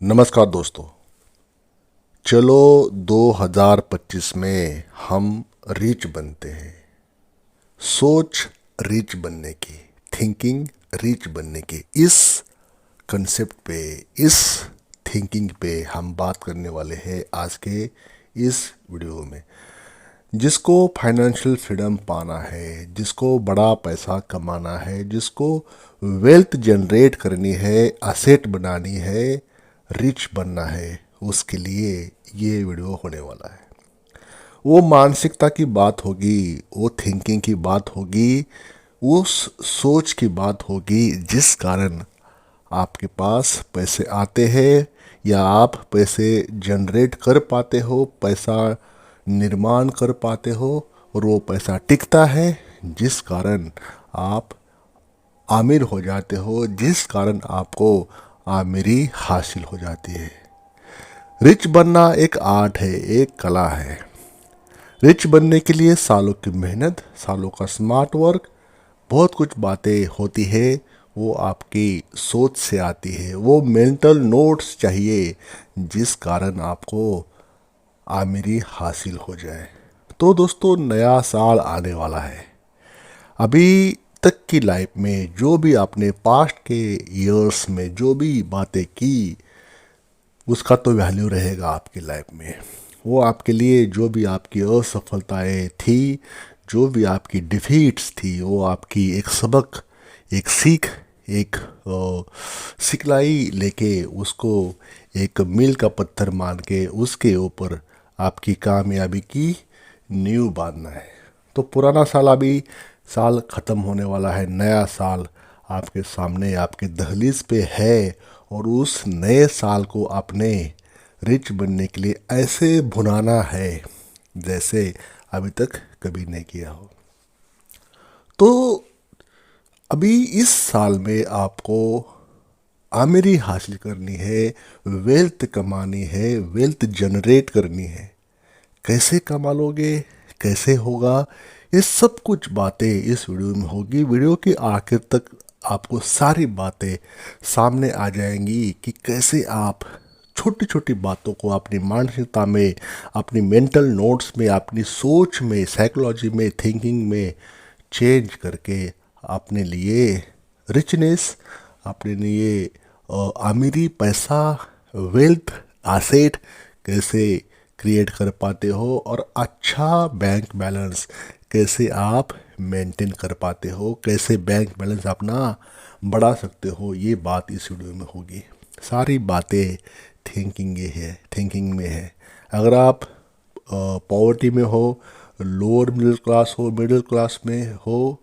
नमस्कार दोस्तों। चलो 2025 में हम रिच बनते हैं। सोच रिच बनने की, थिंकिंग रिच बनने की, इस कंसेप्ट पे, इस थिंकिंग पे हम बात करने वाले हैं आज के इस वीडियो में। जिसको फाइनेंशियल फ्रीडम पाना है, जिसको बड़ा पैसा कमाना है, जिसको वेल्थ जनरेट करनी है, असेट बनानी है, रिच बनना है, उसके लिए ये वीडियो होने वाला है। वो मानसिकता की बात होगी, वो थिंकिंग की बात होगी, वो सोच की बात होगी जिस कारण आपके पास पैसे आते हैं या आप पैसे जनरेट कर पाते हो, पैसा निर्माण कर पाते हो, और वो पैसा टिकता है जिस कारण आप आमिर हो जाते हो, जिस कारण आपको आमिरी हासिल हो जाती है। रिच बनना एक आर्ट है, एक कला है। रिच बनने के लिए सालों की मेहनत, सालों का स्मार्ट वर्क, बहुत कुछ बातें होती है। वो आपकी सोच से आती है, वो मेंटल नोट्स चाहिए जिस कारण आपको आमिरी हासिल हो जाए। तो दोस्तों, नया साल आने वाला है। अभी तक की लाइफ में जो भी आपने पास्ट के ईयर्स में जो भी बातें की, उसका तो वैल्यू रहेगा आपकी लाइफ में। वो आपके लिए जो भी आपकी असफलताएं थी, जो भी आपकी डिफीट्स थी, वो आपकी एक सबक, एक सीख, एक सिखलाई लेके उसको एक मील का पत्थर मान के उसके ऊपर आपकी कामयाबी की नींव बांधना है। तो पुराना साल, अभी साल ख़त्म होने वाला है, नया साल आपके सामने, आपके दहलीज पे है। और उस नए साल को अपने रिच बनने के लिए ऐसे भुनाना है जैसे अभी तक कभी नहीं किया हो। तो अभी इस साल में आपको आमिरी हासिल करनी है, वेल्थ कमानी है, वेल्थ जनरेट करनी है। कैसे कमा लोगे, कैसे होगा, ये सब कुछ बातें इस वीडियो में होगी। वीडियो के आखिर तक आपको सारी बातें सामने आ जाएंगी कि कैसे आप छोटी छोटी बातों को अपनी मानसिकता में, अपनी मेंटल नोट्स में, अपनी सोच में, साइकोलॉजी में, थिंकिंग में चेंज करके अपने लिए रिचनेस, अपने लिए अमीरी, पैसा, वेल्थ, एसेट कैसे क्रिएट कर पाते हो, और अच्छा बैंक बैलेंस कैसे आप मेंटेन कर पाते हो, कैसे बैंक बैलेंस अपना बढ़ा सकते हो, ये बात इस वीडियो में होगी। सारी बातें थिंकिंग में है। अगर आप पॉवर्टी में हो, लोअर मिडिल क्लास हो, मिडिल क्लास में हो,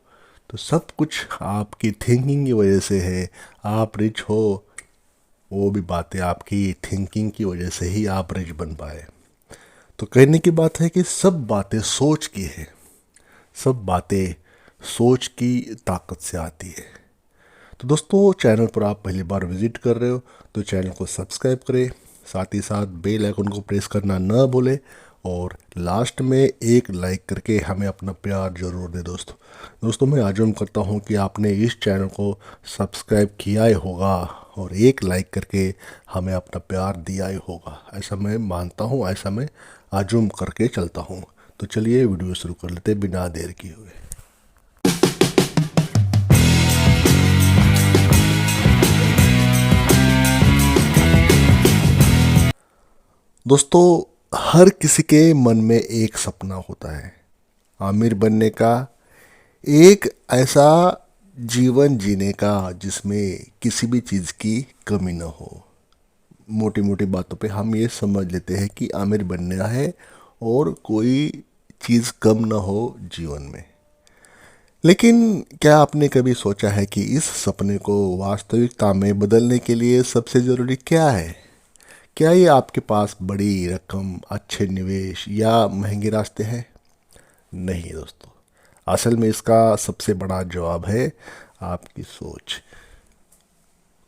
तो सब कुछ आपकी थिंकिंग की वजह से है। आप रिच हो, वो भी बातें आपकी थिंकिंग की वजह से ही आप रिच बन पाए। तो कहने की बात है कि सब बातें सोच की है, सब बातें सोच की ताकत से आती है। तो दोस्तों, चैनल पर आप पहली बार विजिट कर रहे हो तो चैनल को सब्सक्राइब करें, साथ ही साथ बेल आइकन को प्रेस करना न भूलें, और लास्ट में एक लाइक करके हमें अपना प्यार जरूर दे दोस्तों, मैं आज़म करता हूँ कि आपने इस चैनल को सब्सक्राइब किया ही होगा और एक लाइक करके हमें अपना प्यार दिया ही होगा। ऐसा मैं मानता हूँ, ऐसा मैं आज़म करके चलता हूँ। तो चलिए वीडियो शुरू कर लेते बिना देर किए हुए। दोस्तों, हर किसी के मन में एक सपना होता है, आमिर बनने का, एक ऐसा जीवन जीने का जिसमें किसी भी चीज़ की कमी न हो। मोटी मोटी बातों पे हम ये समझ लेते हैं कि आमिर बनना है और कोई चीज़ कम न हो जीवन में। लेकिन क्या आपने कभी सोचा है कि इस सपने को वास्तविकता में बदलने के लिए सबसे ज़रूरी क्या है? क्या ये आपके पास बड़ी रकम, अच्छे निवेश या महंगे रास्ते हैं? नहीं दोस्तों, असल में इसका सबसे बड़ा जवाब है आपकी सोच।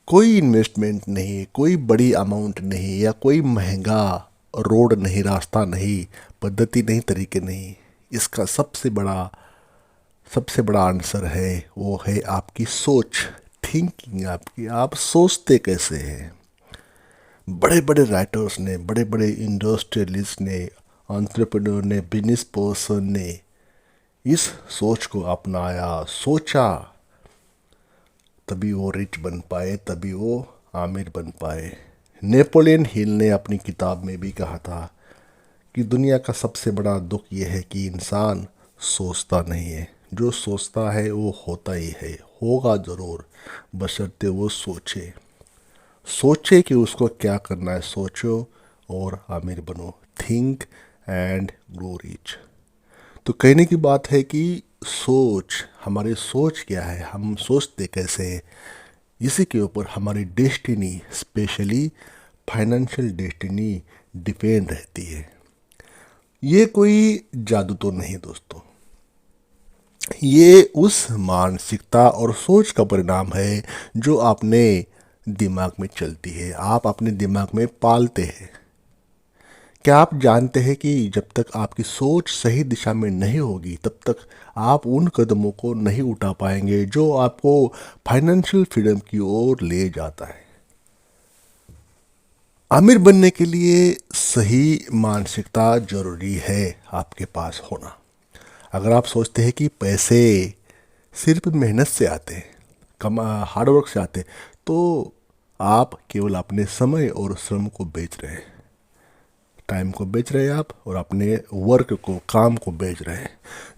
कोई इन्वेस्टमेंट नहीं, कोई बड़ी अमाउंट नहीं, या कोई महंगा रोड नहीं, रास्ता नहीं, पद्धति नहीं, तरीके नहीं। इसका सबसे बड़ा आंसर है, वो है आपकी सोच, थिंकिंग आपकी। आप सोचते कैसे हैं? बड़े बड़े राइटर्स ने, बड़े बड़े इंडस्ट्रियलिस्ट ने, एंटरप्रेन्योर ने, बिजनेस पर्सन ने इस सोच को अपनाया, सोचा, तभी वो रिच बन पाए, तभी वो आमिर बन पाए। नेपोलियन हिल ने अपनी किताब में भी कहा था कि दुनिया का सबसे बड़ा दुख यह है कि इंसान सोचता नहीं है, जो सोचता है वो होता ही है, होगा ज़रूर, बशर्ते वो सोचे। सोचे कि उसको क्या करना है, सोचो और आमिर बनो। Think and grow rich. तो कहने की बात है कि सोच, हमारी सोच क्या है, हम सोचते कैसे हैं, इसी के ऊपर हमारी destiny, specially financial destiny, depend रहती है। ये कोई जादू तो नहीं दोस्तों, ये उस मानसिकता और सोच का परिणाम है जो आपने दिमाग में चलती है, आप अपने दिमाग में पालते हैं। क्या आप जानते हैं कि जब तक आपकी सोच सही दिशा में नहीं होगी तब तक आप उन कदमों को नहीं उठा पाएंगे जो आपको फाइनेंशियल फ्रीडम की ओर ले जाता है। आमिर बनने के लिए सही मानसिकता जरूरी है आपके पास होना। अगर आप सोचते हैं कि पैसे सिर्फ मेहनत से आते हैं, हार्डवर्क से आते हैं, तो आप केवल अपने समय और श्रम को बेच रहे हैं, टाइम को बेच रहे हैं आप, और अपने वर्क को, काम को बेच रहे हैं।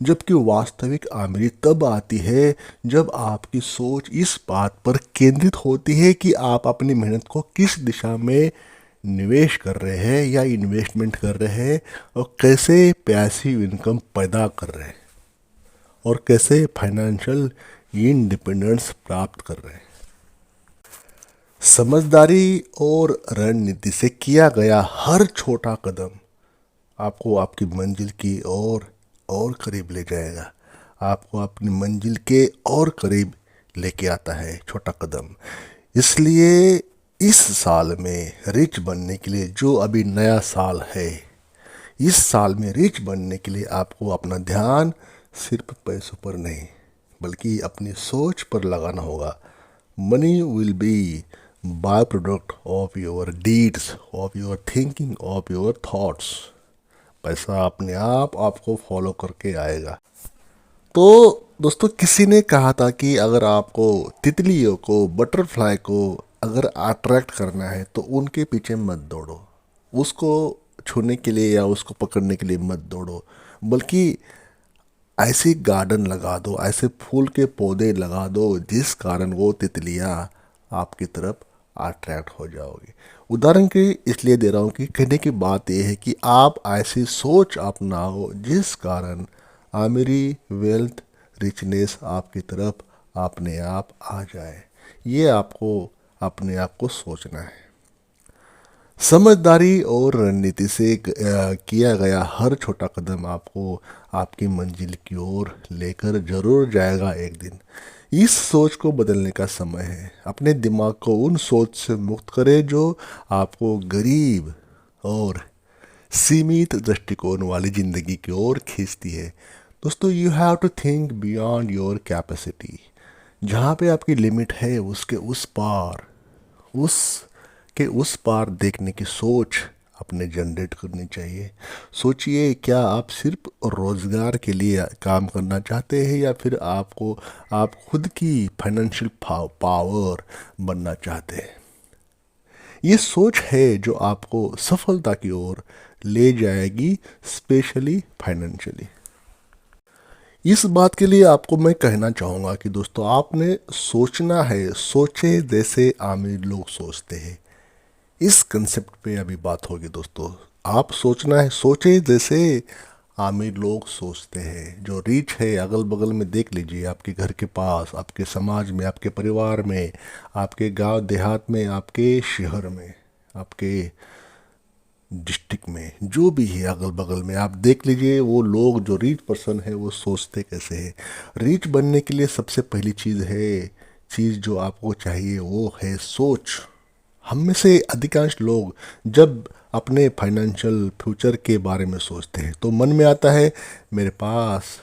जबकि वास्तविक आमदनी तब आती है जब आपकी सोच इस बात पर केंद्रित होती है कि आप अपनी मेहनत को किस दिशा में निवेश कर रहे हैं या इन्वेस्टमेंट कर रहे हैं, और कैसे पैसिव इनकम पैदा कर रहे हैं, और कैसे फाइनेंशियल इंडिपेंडेंस प्राप्त कर रहे हैं। समझदारी और रणनीति से किया गया हर छोटा कदम आपको आपकी मंजिल की और करीब ले जाएगा, आपको अपनी मंजिल के और करीब लेके आता है छोटा कदम। इसलिए इस साल में रिच बनने के लिए, जो अभी नया साल है, इस साल में रिच बनने के लिए आपको अपना ध्यान सिर्फ पैसों पर नहीं बल्कि अपनी सोच पर लगाना होगा। Money will be by product of your deeds, of your thinking, of your thoughts. पैसा अपने आप आपको फॉलो करके आएगा। तो दोस्तों, किसी ने कहा था कि अगर आपको तितलियों को, बटरफ्लाई को अगर अट्रैक्ट करना है तो उनके पीछे मत दौड़ो, उसको छूने के लिए या उसको पकड़ने के लिए मत दौड़ो, बल्कि ऐसे गार्डन लगा दो, ऐसे फूल के पौधे लगा दो जिस कारण वो तितलियाँ आपकी तरफ अट्रैक्ट हो जाओगे। उदाहरण के इसलिए दे रहा हूँ कि कहने की बात यह है कि आप ऐसी सोच अपनाओ जिस कारण आमिरी, वेल्थ, रिचनेस आपकी तरफ अपने आप आ जाए। ये आपको अपने आप को सोचना है। समझदारी और रणनीति से किया गया हर छोटा कदम आपको आपकी मंजिल की ओर लेकर जरूर जाएगा एक दिन। इस सोच को बदलने का समय है। अपने दिमाग को उन सोच से मुक्त करें जो आपको गरीब और सीमित दृष्टिकोण वाली ज़िंदगी की ओर खींचती है। दोस्तों, you have to think beyond your capacity. जहाँ पे आपकी लिमिट है उसके उस पार, उस के उस पार देखने की सोच अपने जनरेट करनी चाहिए। सोचिए, क्या आप सिर्फ रोज़गार के लिए काम करना चाहते हैं या फिर आप खुद की फाइनेंशियल पावर बनना चाहते हैं। ये सोच है जो आपको सफलता की ओर ले जाएगी, स्पेशली फाइनेंशियली। इस बात के लिए आपको मैं कहना चाहूँगा कि दोस्तों, आपने सोचना है, सोचे जैसे आमिर लोग सोचते हैं। इस कंसेप्ट पे अभी बात होगी दोस्तों। आप सोचना है, सोचे जैसे आमिर लोग सोचते हैं। जो रिच है, अगल बगल में देख लीजिए, आपके घर के पास, आपके समाज में, आपके परिवार में, आपके गांव देहात में, आपके शहर में, आपके डिस्ट्रिक्ट में, जो भी है अगल बगल में, आप देख लीजिए वो लोग जो रिच पर्सन है वो सोचते कैसे हैं। रिच बनने के लिए सबसे पहली चीज़ जो आपको चाहिए वो है सोच। हम में से अधिकांश लोग जब अपने फाइनेंशियल फ्यूचर के बारे में सोचते हैं तो मन में आता है, मेरे पास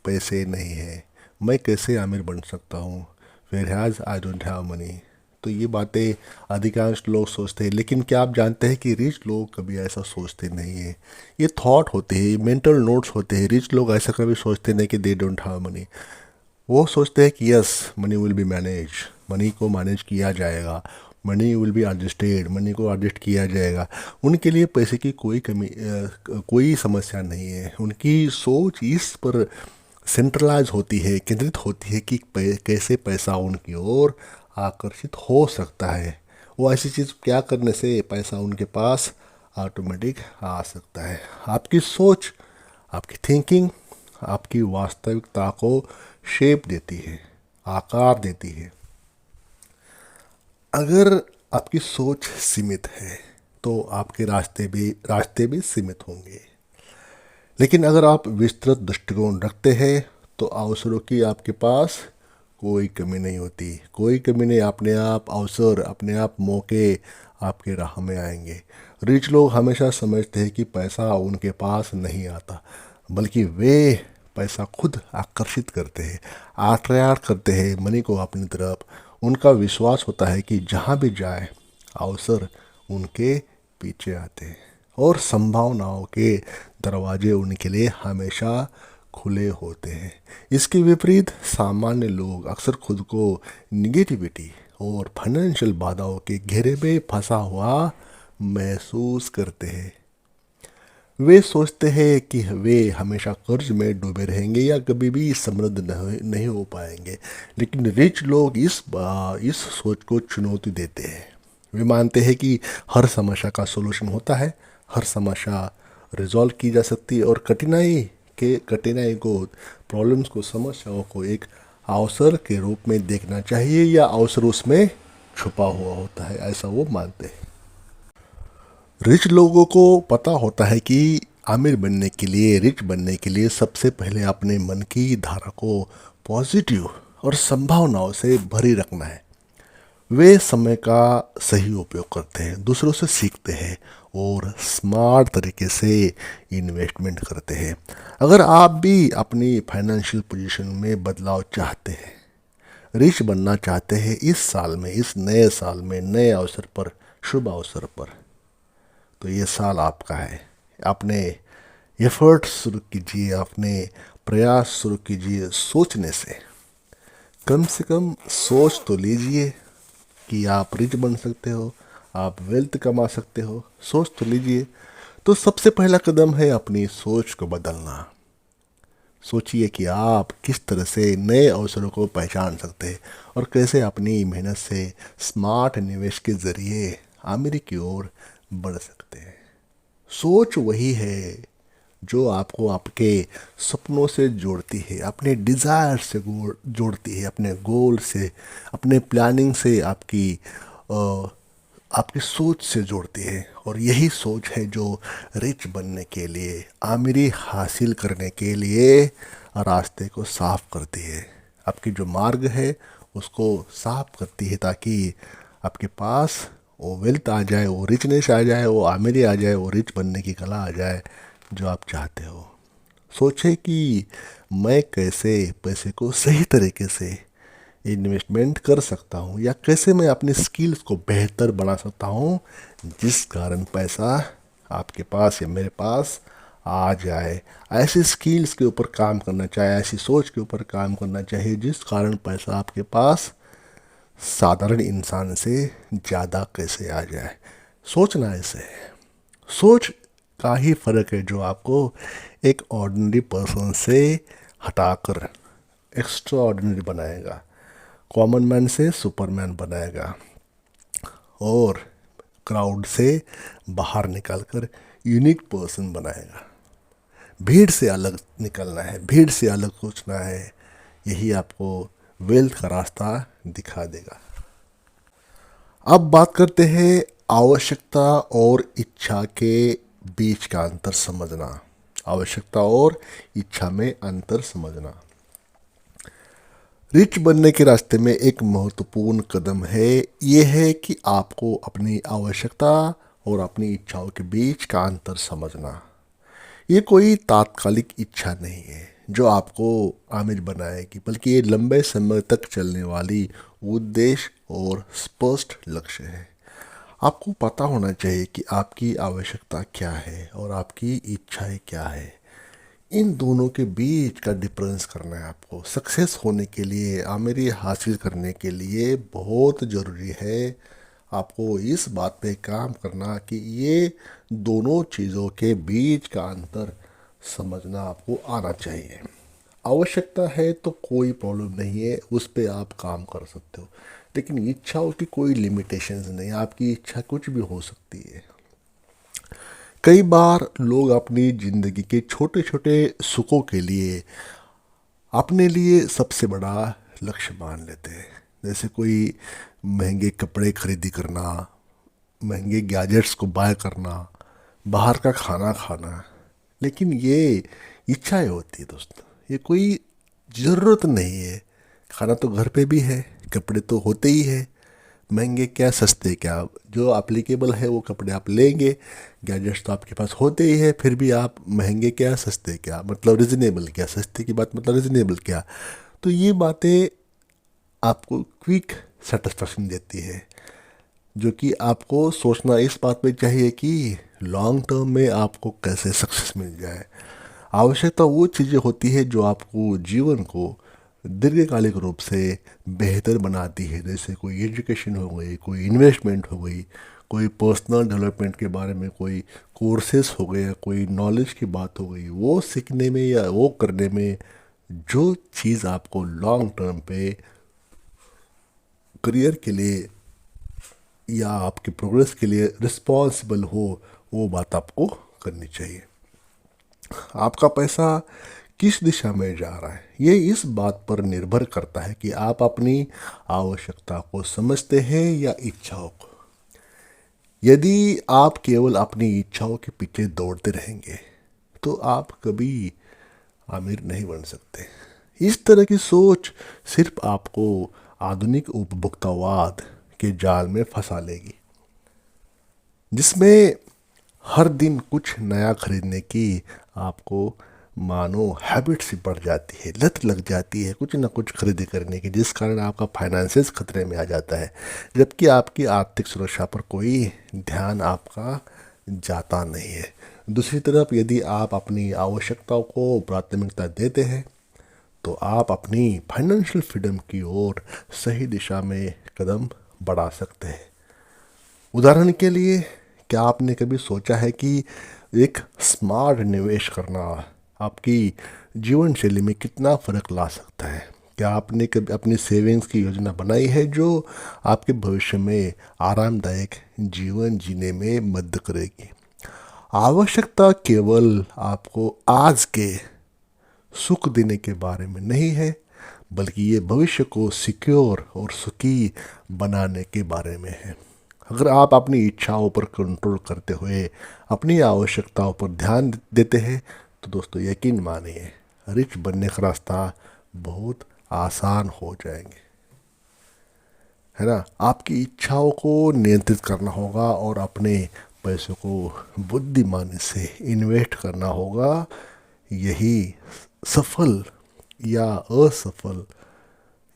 पैसे नहीं है, मैं कैसे आमिर बन सकता हूँ, whereas I don't have money. तो ये बातें अधिकांश लोग सोचते हैं, लेकिन क्या आप जानते हैं कि रिच लोग कभी ऐसा सोचते नहीं है। ये थॉट होते हैं, मेंटल नोट्स होते हैं। रिच लोग ऐसा कभी सोचते नहीं कि दे डोंट हैव मनी। वो सोचते हैं कि yes, money will be manage, money को मैनेज किया जाएगा, money will be adjusted, money को एडजस्ट किया जाएगा। उनके लिए पैसे की कोई समस्या नहीं है। उनकी सोच इस पर सेंट्रलाइज होती है, केंद्रित होती है कि कैसे पैसा उनकी ओर आकर्षित हो सकता है। वो ऐसी चीज़ क्या करने से पैसा उनके पास ऑटोमेटिक आ सकता है। आपकी सोच, आपकी थिंकिंग आपकी वास्तविकता को शेप देती है, आकार देती है। अगर आपकी सोच सीमित है तो आपके रास्ते भी सीमित होंगे। लेकिन अगर आप विस्तृत दृष्टिकोण रखते हैं तो अवसरों की आपके पास कोई कमी नहीं होती, कोई कमी नहीं। अपने आप अवसर, अपने आप मौके आपके राह में आएंगे। रिच लोग हमेशा समझते हैं कि पैसा उनके पास नहीं आता, बल्कि वे पैसा खुद आकर्षित करते हैं, अट्रैक्ट करते हैं मनी को अपनी तरफ। उनका विश्वास होता है कि जहाँ भी जाए अवसर उनके पीछे आते हैं और संभावनाओं के दरवाजे उनके लिए हमेशा खुले होते हैं। इसके विपरीत सामान्य लोग अक्सर खुद को निगेटिविटी और फाइनेंशियल बाधाओं के घेरे में फंसा हुआ महसूस करते हैं। वे सोचते हैं कि वे हमेशा कर्ज में डूबे रहेंगे या कभी भी समृद्ध नहीं हो पाएंगे। लेकिन रिच लोग इस सोच को चुनौती देते हैं। वे मानते हैं कि हर समस्या का सॉल्यूशन होता है, हर समस्या रिजॉल्व की जा सकती है, और कठिनाई को, प्रॉब्लम्स को, समस्याओं को एक अवसर के रूप में देखना चाहिए, या अवसर उसमें छुपा हुआ होता है, ऐसा वो मानते हैं। रिच लोगों को पता होता है कि आमिर बनने के लिए, रिच बनने के लिए सबसे पहले अपने मन की धारा को पॉजिटिव और संभावनाओं से भरी रखना है। वे समय का सही उपयोग करते हैं, दूसरों से सीखते हैं और स्मार्ट तरीके से इन्वेस्टमेंट करते हैं। अगर आप भी अपनी फाइनेंशियल पोजीशन में बदलाव चाहते हैं, रिच बनना चाहते हैं इस साल में, इस नए साल में, नए अवसर पर, शुभ अवसर पर, तो ये साल आपका है। अपने एफर्ट शुरू कीजिए, अपने प्रयास शुरू कीजिए। सोचने से, कम से कम सोच तो लीजिए कि आप रिच बन सकते हो, आप वेल्थ कमा सकते हो। सोच तो लीजिए। तो सबसे पहला कदम है अपनी सोच को बदलना। सोचिए कि आप किस तरह से नए अवसरों को पहचान सकते हैं और कैसे अपनी मेहनत से स्मार्ट निवेश के जरिए आमिरी की ओर बढ़ सकते हैं। सोच वही है जो आपको आपके सपनों से जोड़ती है, अपने डिज़ायर से जोड़ती है, अपने गोल से, अपने प्लानिंग से, आपकी सोच से जोड़ती है। और यही सोच है जो रिच बनने के लिए, आमिरी हासिल करने के लिए रास्ते को साफ करती है। आपकी जो मार्ग है उसको साफ करती है, ताकि आपके पास वो वेल्थ आ जाए, वो रिचनेस आ जाए, वो आमिरी आ जाए, वो रिच बनने की कला आ जाए जो आप चाहते हो। सोचें कि मैं कैसे पैसे को सही तरीके से इन्वेस्टमेंट कर सकता हूँ, या कैसे मैं अपनी स्किल्स को बेहतर बना सकता हूँ, जिस कारण पैसा आपके पास या मेरे पास आ जाए। ऐसी स्किल्स के ऊपर काम करना चाहिए, ऐसी सोच के ऊपर काम करना चाहिए जिस कारण पैसा आपके पास साधारण इंसान से ज़्यादा कैसे आ जाए। सोचना ऐसे है। सोच का ही फ़र्क है जो आपको एक ऑर्डिनरी पर्सन से हटाकर एक्स्ट्रा ऑर्डिनरी बनाएगा, कॉमन मैन से सुपरमैन बनाएगा, और क्राउड से बाहर निकलकर यूनिक पर्सन बनाएगा। भीड़ से अलग निकलना है, भीड़ से अलग सोचना है, यही आपको वेल्थ का रास्ता दिखा देगा। अब बात करते हैं आवश्यकता और इच्छा के बीच का अंतर समझना। आवश्यकता और इच्छा में अंतर समझना रिच बनने के रास्ते में एक महत्वपूर्ण कदम है। ये है कि आपको अपनी आवश्यकता और अपनी इच्छाओं के बीच का अंतर समझना। ये कोई तात्कालिक इच्छा नहीं है जो आपको आमिर बनाएगी, बल्कि ये लंबे समय तक चलने वाली उद्देश्य और स्पष्ट लक्ष्य है। आपको पता होना चाहिए कि आपकी आवश्यकता क्या है और आपकी इच्छाएं क्या है। इन दोनों के बीच का डिफरेंस करना है आपको। सक्सेस होने के लिए, आमिरी हासिल करने के लिए बहुत ज़रूरी है आपको इस बात पे काम करना कि ये दोनों चीज़ों के बीच का अंतर समझना आपको आना चाहिए। आवश्यकता है तो कोई प्रॉब्लम नहीं है, उस पे आप काम कर सकते हो, लेकिन इच्छाओं की कोई लिमिटेशंस नहीं। आपकी इच्छा कुछ भी हो सकती है। कई बार लोग अपनी ज़िंदगी के छोटे छोटे सुखों के लिए अपने लिए सबसे बड़ा लक्ष्य मान लेते हैं। जैसे कोई महंगे कपड़े खरीदी करना, महंगे गैजेट्स को बाय करना, बाहर का खाना खाना। लेकिन ये इच्छाएं होती है दोस्तों, ये कोई ज़रूरत नहीं है। खाना तो घर पे भी है, कपड़े तो होते ही है। महंगे क्या सस्ते क्या, जो एप्लीकेबल है वो कपड़े आप लेंगे। गैजेट्स तो आपके पास होते ही है, फिर भी आप महंगे क्या सस्ते क्या, मतलब रिजनेबल क्या, सस्ते की बात मतलब रिजनेबल क्या। तो ये बातें आपको क्विक सेटिस्फेक्शन देती है, जो कि आपको सोचना इस बात पे चाहिए कि लॉन्ग टर्म में आपको कैसे सक्सेस मिल जाए। आवश्यकता वो चीज़ें होती है जो आपको जीवन को दीर्घकालिक रूप से बेहतर बनाती है। जैसे कोई एजुकेशन हो गई, कोई इन्वेस्टमेंट हो गई, कोई पर्सनल डेवलपमेंट के बारे में कोई कोर्सेस हो गए, कोई नॉलेज की बात हो गई। वो सीखने में या वो करने में जो चीज़ आपको लॉन्ग टर्म पे करियर के लिए या आपके प्रोग्रेस के लिए रिस्पॉन्सिबल हो, वो बात आपको करनी चाहिए। आपका पैसा किस दिशा में जा रहा है, ये इस बात पर निर्भर करता है कि आप अपनी आवश्यकता को समझते हैं या इच्छाओं को। यदि आप केवल अपनी इच्छाओं के पीछे दौड़ते रहेंगे तो आप कभी अमीर नहीं बन सकते। इस तरह की सोच सिर्फ आपको आधुनिक उपभोक्तावाद के जाल में फंसा लेगी, जिसमें हर दिन कुछ नया खरीदने की आपको मानो हैबिट सी पड़ जाती है, लत लग जाती है कुछ ना कुछ खरीदी करने की, जिस कारण आपका फाइनेंसेस खतरे में आ जाता है, जबकि आपकी आर्थिक सुरक्षा पर कोई ध्यान आपका जाता नहीं है। दूसरी तरफ यदि आप अपनी आवश्यकताओं को प्राथमिकता देते हैं तो आप अपनी फाइनेंशियल फ्रीडम की ओर सही दिशा में कदम बढ़ा सकते हैं। उदाहरण के लिए, क्या आपने कभी सोचा है कि एक स्मार्ट निवेश करना आपकी जीवन शैली में कितना फ़र्क ला सकता है? क्या आपने कभी अपनी सेविंग्स की योजना बनाई है जो आपके भविष्य में आरामदायक जीवन जीने में मदद करेगी? आवश्यकता केवल आपको आज के सुख देने के बारे में नहीं है, बल्कि ये भविष्य को सिक्योर और सुखी बनाने के बारे में है। अगर आप अपनी इच्छाओं पर कंट्रोल करते हुए अपनी आवश्यकताओं पर ध्यान देते हैं तो दोस्तों यकीन मानिए, रिच बनने का रास्ता बहुत आसान हो जाएंगे, है ना। आपकी इच्छाओं को नियंत्रित करना होगा और अपने पैसों को बुद्धिमानी से इन्वेस्ट करना होगा। यही सफल या असफल,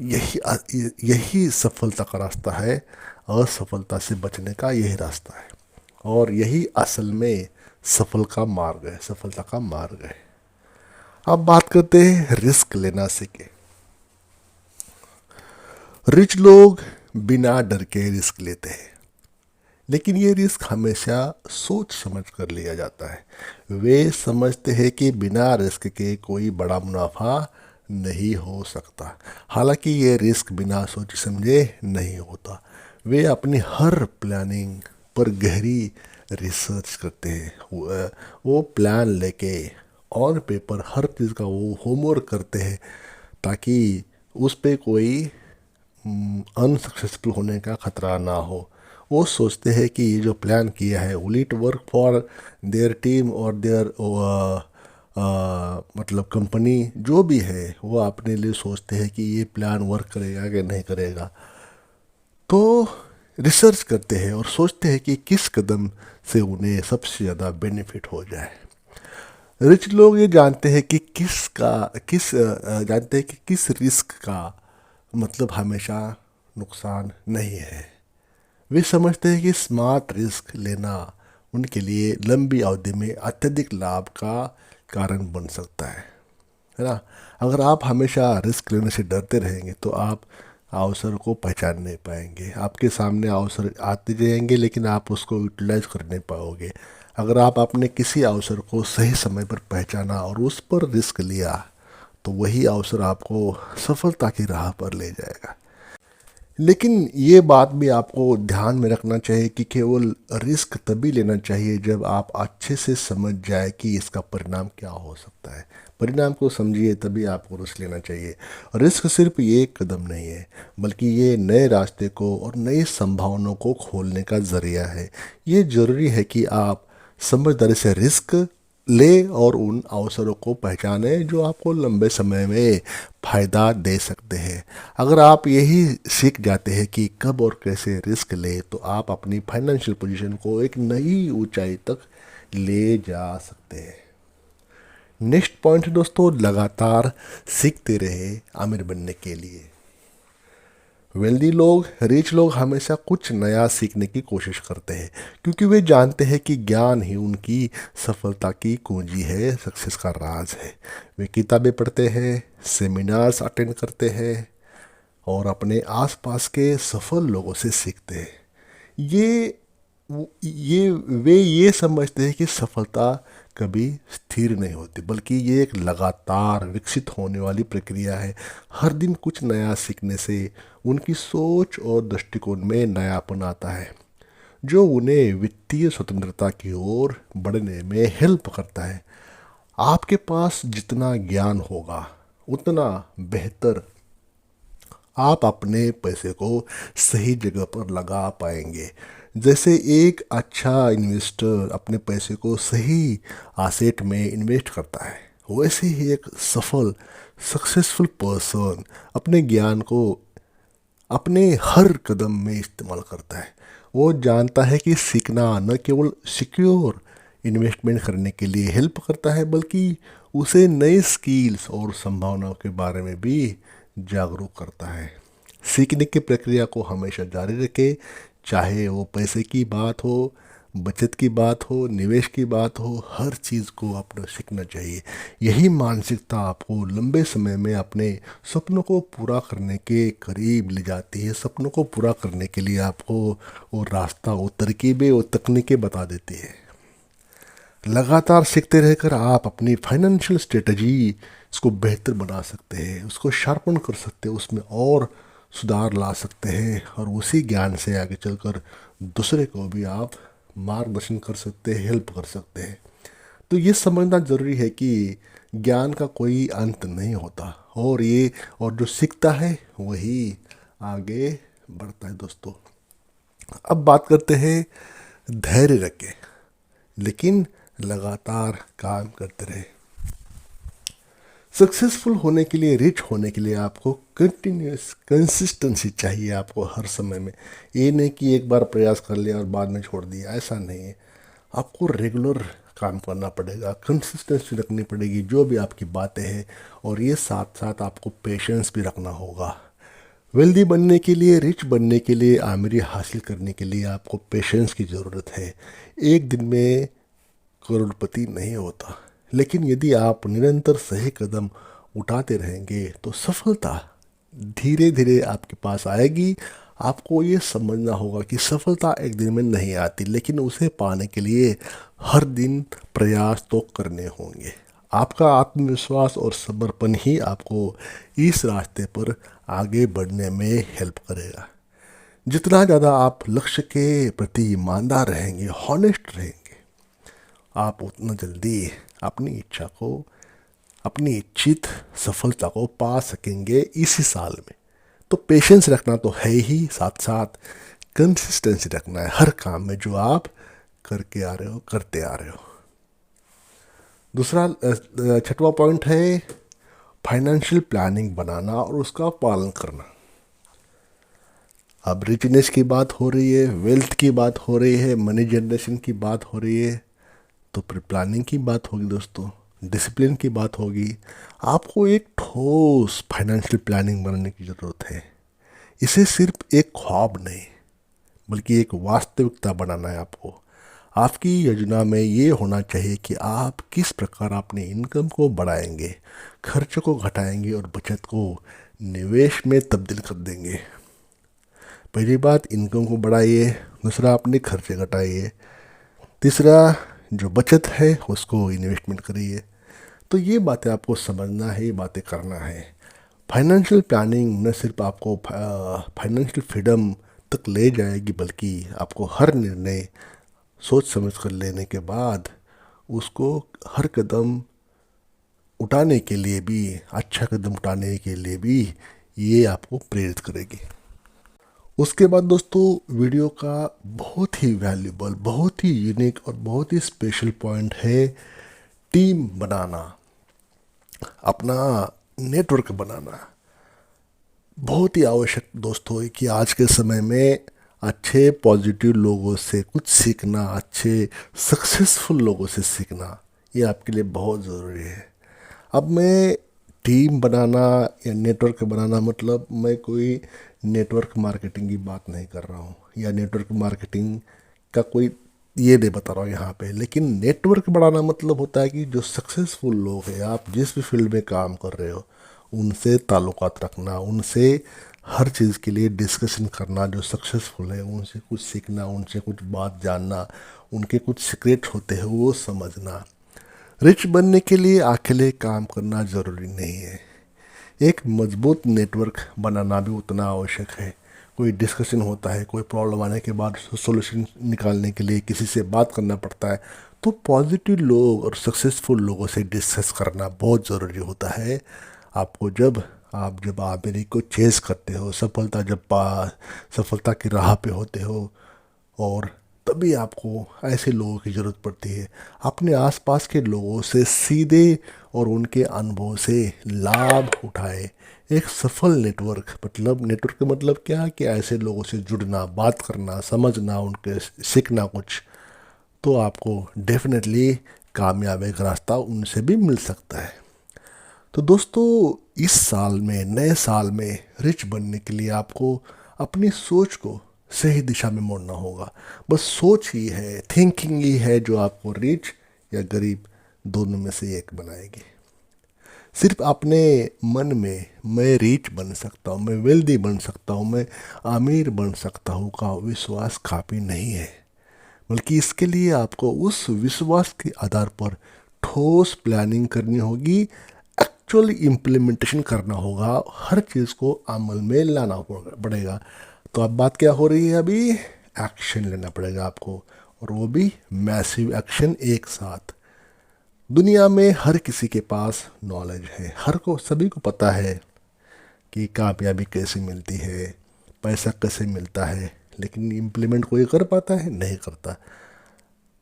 यही सफलता का रास्ता है। असफलता से बचने का यही रास्ता है, और यही असल में सफलता का मार्ग है। अब बात करते हैं रिस्क लेना सीखे। रिच लोग बिना डर के रिस्क लेते हैं, लेकिन ये रिस्क हमेशा सोच समझ कर लिया जाता है। वे समझते हैं कि बिना रिस्क के कोई बड़ा मुनाफा नहीं हो सकता। हालांकि ये रिस्क बिना सोचे समझे नहीं होता। वे अपनी हर प्लानिंग पर गहरी रिसर्च करते हैं। वो प्लान लेके ऑन पेपर हर चीज़ का वो होमवर्क करते हैं, ताकि उस पे कोई अनसक्सेसफुल होने का खतरा ना हो। वो सोचते हैं कि ये जो प्लान किया है will it work for their team और देयर मतलब कंपनी, जो भी है वो अपने लिए सोचते हैं कि ये प्लान वर्क करेगा कि नहीं करेगा। तो रिसर्च करते हैं और सोचते हैं कि किस कदम से उन्हें सबसे ज़्यादा बेनिफिट हो जाए। रिच लोग ये जानते हैं कि जानते हैं कि किस रिस्क का मतलब हमेशा नुकसान नहीं है। वे समझते हैं कि स्मार्ट रिस्क लेना उनके लिए लंबी अवधि में अत्यधिक लाभ का कारण बन सकता है ना। अगर आप हमेशा रिस्क लेने से डरते रहेंगे तो आप अवसर को पहचान नहीं पाएंगे। आपके सामने अवसर आते जाएंगे लेकिन आप उसको यूटिलाइज कर नहीं पाओगे। अगर आप अपने किसी अवसर को सही समय पर पहचाना और उस पर रिस्क लिया तो वही अवसर आपको सफलता की राह पर ले जाएगा। लेकिन ये बात भी आपको ध्यान में रखना चाहिए कि केवल रिस्क तभी लेना चाहिए जब आप अच्छे से समझ जाए कि इसका परिणाम क्या हो सकता है। परिणाम को समझिए तभी आपको रिस्क लेना चाहिए। रिस्क सिर्फ ये कदम नहीं है, बल्कि ये नए रास्ते को और नई संभावनाओं को खोलने का जरिया है। ये ज़रूरी है कि आप समझदारी से रिस्क ले और उन अवसरों को पहचाने जो आपको लंबे समय में फ़ायदा दे सकते हैं। अगर आप यही सीख जाते हैं कि कब और कैसे रिस्क ले तो आप अपनी फाइनेंशियल पोजीशन को एक नई ऊंचाई तक ले जा सकते हैं। नेक्स्ट पॉइंट है दोस्तों, लगातार सीखते रहे अमीर बनने के लिए। वेल्दी लोग, रिच लोग हमेशा कुछ नया सीखने की कोशिश करते हैं क्योंकि वे जानते हैं कि ज्ञान ही उनकी सफलता की कुंजी है, सक्सेस का राज है। वे किताबें पढ़ते हैं, सेमिनार्स अटेंड करते हैं और अपने आसपास के सफल लोगों से सीखते हैं। ये वे ये समझते हैं कि सफलता कभी स्थिर नहीं होती, बल्कि ये एक लगातार विकसित होने वाली प्रक्रिया है। हर दिन कुछ नया सीखने से उनकी सोच और दृष्टिकोण में नयापन आता है जो उन्हें वित्तीय स्वतंत्रता की ओर बढ़ने में हेल्प करता है। आपके पास जितना ज्ञान होगा उतना बेहतर आप अपने पैसे को सही जगह पर लगा पाएंगे। जैसे एक अच्छा इन्वेस्टर अपने पैसे को सही एसेट में इन्वेस्ट करता है, वैसे ही एक सफल सक्सेसफुल पर्सन अपने ज्ञान को अपने हर कदम में इस्तेमाल करता है। वो जानता है कि सीखना न केवल सिक्योर इन्वेस्टमेंट करने के लिए हेल्प करता है, बल्कि उसे नए स्किल्स और संभावनाओं के बारे में भी जागरूक करता है। सीखने की प्रक्रिया को हमेशा जारी रखें, चाहे वो पैसे की बात हो, बचत की बात हो, निवेश की बात हो, हर चीज़ को आपको सीखना चाहिए। यही मानसिकता आपको लंबे समय में अपने सपनों को पूरा करने के करीब ले जाती है। सपनों को पूरा करने के लिए आपको वो रास्ता, वो तरकीबें, वो तकनीकें बता देती है। लगातार सीखते रहकर आप अपनी फाइनेंशियल स्ट्रेटजी इसको बेहतर बना सकते हैं, उसको शार्पन कर सकते हैं, उसमें और सुधार ला सकते हैं और उसी ज्ञान से आगे चलकर दूसरे को भी आप मार्गदर्शन कर सकते हैं, हेल्प कर सकते हैं। तो ये समझना ज़रूरी है कि ज्ञान का कोई अंत नहीं होता और जो सीखता है वही आगे बढ़ता है दोस्तों। अब बात करते हैं, धैर्य रखें लेकिन लगातार काम करते रहे। सक्सेसफुल होने के लिए, रिच होने के लिए आपको कंटिन्यूस कंसिस्टेंसी चाहिए। आपको हर समय में, ये नहीं कि एक बार प्रयास कर लिया और बाद में छोड़ दिया, ऐसा नहीं है। आपको रेगुलर काम करना पड़ेगा, कंसिस्टेंसी रखनी पड़ेगी जो भी आपकी बातें हैं, और ये साथ साथ आपको पेशेंस भी रखना होगा। वेल्दी बनने के लिए, रिच बनने के लिए, आमदनी हासिल करने के लिए आपको पेशेंस की ज़रूरत है। एक दिन में करोड़पति नहीं होता, लेकिन यदि आप निरंतर सही कदम उठाते रहेंगे तो सफलता धीरे धीरे आपके पास आएगी। आपको ये समझना होगा कि सफलता एक दिन में नहीं आती, लेकिन उसे पाने के लिए हर दिन प्रयास तो करने होंगे। आपका आत्मविश्वास और समर्पण ही आपको इस रास्ते पर आगे बढ़ने में हेल्प करेगा। जितना ज़्यादा आप लक्ष्य के प्रति ईमानदार रहेंगे, हॉनेस्ट रहेंगे, आप उतना जल्दी अपनी इच्छा को, अपनी इच्छित सफलता को पा सकेंगे इसी साल में। तो पेशेंस रखना तो है ही, साथ साथ कंसिस्टेंसी रखना है हर काम में जो आप करके आ रहे हो, करते आ रहे हो। दूसरा, छठवां पॉइंट है फाइनेंशियल प्लानिंग बनाना और उसका पालन करना। अब रिचनेस की बात हो रही है, वेल्थ की बात हो रही है, मनी जनरेशन की बात हो रही है, तो फिर प्लानिंग की बात होगी दोस्तों, डिसिप्लिन की बात होगी। आपको एक ठोस फाइनेंशियल प्लानिंग बनाने की ज़रूरत है। इसे सिर्फ एक ख्वाब नहीं बल्कि एक वास्तविकता बनाना है आपको। आपकी योजना में ये होना चाहिए कि आप किस प्रकार अपने इनकम को बढ़ाएंगे, खर्च को घटाएंगे और बचत को निवेश में तब्दील कर देंगे। पहली बात, इनकम को बढ़ाइए। दूसरा, अपने खर्चे घटाइए। तीसरा, जो बचत है उसको इन्वेस्टमेंट करिए। तो ये बातें आपको समझना है, ये बातें करना है। फाइनेंशियल प्लानिंग न सिर्फ आपको फाइनेंशियल फ्रीडम तक ले जाएगी बल्कि आपको हर निर्णय सोच समझ कर लेने के बाद उसको हर कदम उठाने के लिए भी, अच्छा कदम उठाने के लिए भी ये आपको प्रेरित करेगी। उसके बाद दोस्तों, वीडियो का बहुत ही वैल्यूबल, बहुत ही यूनिक और बहुत ही स्पेशल पॉइंट है टीम बनाना, अपना नेटवर्क बनाना। बहुत ही आवश्यक दोस्तों है कि आज के समय में अच्छे पॉजिटिव लोगों से कुछ सीखना, अच्छे सक्सेसफुल लोगों से सीखना, ये आपके लिए बहुत ज़रूरी है। अब मैं टीम बनाना या नेटवर्क बनाना मतलब मैं कोई नेटवर्क मार्केटिंग की बात नहीं कर रहा हूँ या नेटवर्क मार्केटिंग का कोई ये नहीं बता रहा हूँ यहाँ पे। लेकिन नेटवर्क बढ़ाना मतलब होता है कि जो सक्सेसफुल लोग हैं, आप जिस भी फील्ड में काम कर रहे हो उनसे ताल्लुकात रखना, उनसे हर चीज़ के लिए डिस्कशन करना, जो सक्सेसफुल है उनसे कुछ सीखना, उनसे कुछ बात जानना, उनके कुछ सीक्रेट होते हैं वो समझना। रिच बनने के लिए अकेले काम करना ज़रूरी नहीं है, एक मजबूत नेटवर्क बनाना भी उतना आवश्यक है। कोई डिस्कशन होता है, कोई प्रॉब्लम आने के बाद सॉल्यूशन निकालने के लिए किसी से बात करना पड़ता है, तो पॉजिटिव लोग और सक्सेसफुल लोगों से डिस्कस करना बहुत ज़रूरी होता है। आपको जब आमिरी को चेस करते हो, सफलता की राह पे होते हो, और तभी आपको ऐसे लोगों की ज़रूरत पड़ती है। अपने आसपास के लोगों से सीधे और उनके अनुभव से लाभ उठाए। एक सफल नेटवर्क का मतलब क्या, कि ऐसे लोगों से जुड़ना, बात करना, समझना, उनके सीखना कुछ, तो आपको डेफिनेटली कामयाबी का रास्ता उनसे भी मिल सकता है। तो दोस्तों, इस साल में, नए साल में रिच बनने के लिए आपको अपनी सोच को सही दिशा में मोड़ना होगा। बस सोच ही है, थिंकिंग ही है जो आपको रिच या गरीब दोनों में से एक बनाएगी। सिर्फ अपने मन में मैं रिच बन सकता हूँ, मैं वेल्दी बन सकता हूँ, मैं अमीर बन सकता हूँ का विश्वास काफ़ी नहीं है, बल्कि इसके लिए आपको उस विश्वास के आधार पर ठोस प्लानिंग करनी होगी, एक्चुअल इम्प्लीमेंटेशन करना होगा, हर चीज़ को अमल में लाना पड़ेगा। तो अब बात क्या हो रही है, अभी एक्शन लेना पड़ेगा आपको, और वो भी मैसिव एक्शन एक साथ। दुनिया में हर किसी के पास नॉलेज है, सभी को पता है कि कामयाबी कैसे मिलती है, पैसा कैसे मिलता है, लेकिन इम्प्लीमेंट कोई कर पाता है? नहीं करता।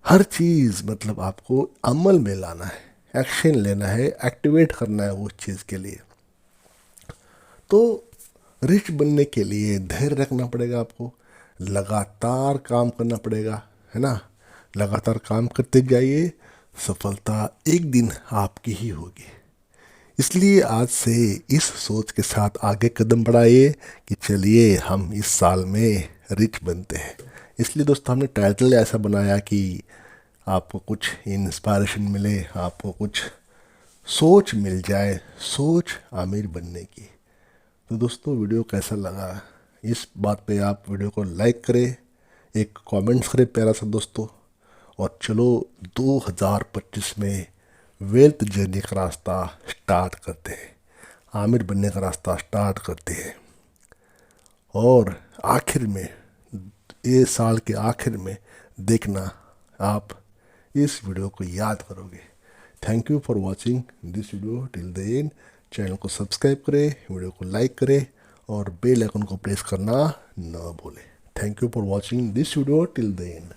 हर चीज़ मतलब आपको अमल में लाना है, एक्शन लेना है, एक्टिवेट करना है उस चीज़ के लिए। तो रिच बनने के लिए धैर्य रखना पड़ेगा आपको, लगातार काम करना पड़ेगा, है ना। लगातार काम करते जाइए, सफलता एक दिन आपकी ही होगी। इसलिए आज से इस सोच के साथ आगे कदम बढ़ाइए कि चलिए हम इस साल में रिच बनते हैं। इसलिए दोस्तों, हमने टाइटल ऐसा बनाया कि आपको कुछ इंस्पायरेशन मिले, आपको कुछ सोच मिल जाए, सोच अमीर बनने की। तो दोस्तों, वीडियो कैसा लगा, इस बात पे आप वीडियो को लाइक करें, एक कमेंट्स करें प्यारा सा दोस्तों, और चलो 2025 में वेल्थ जर्नी का रास्ता स्टार्ट करते हैं, आमिर बनने का रास्ता स्टार्ट करते हैं। और आखिर में, ये साल के आखिर में देखना, आप इस वीडियो को याद करोगे। Thank you for watching this video till the end. Channel को सब्सक्राइब करें, वीडियो को लाइक करें और बेल आइकन को प्रेस करना न भूलें। Thank you for watching this video till the end.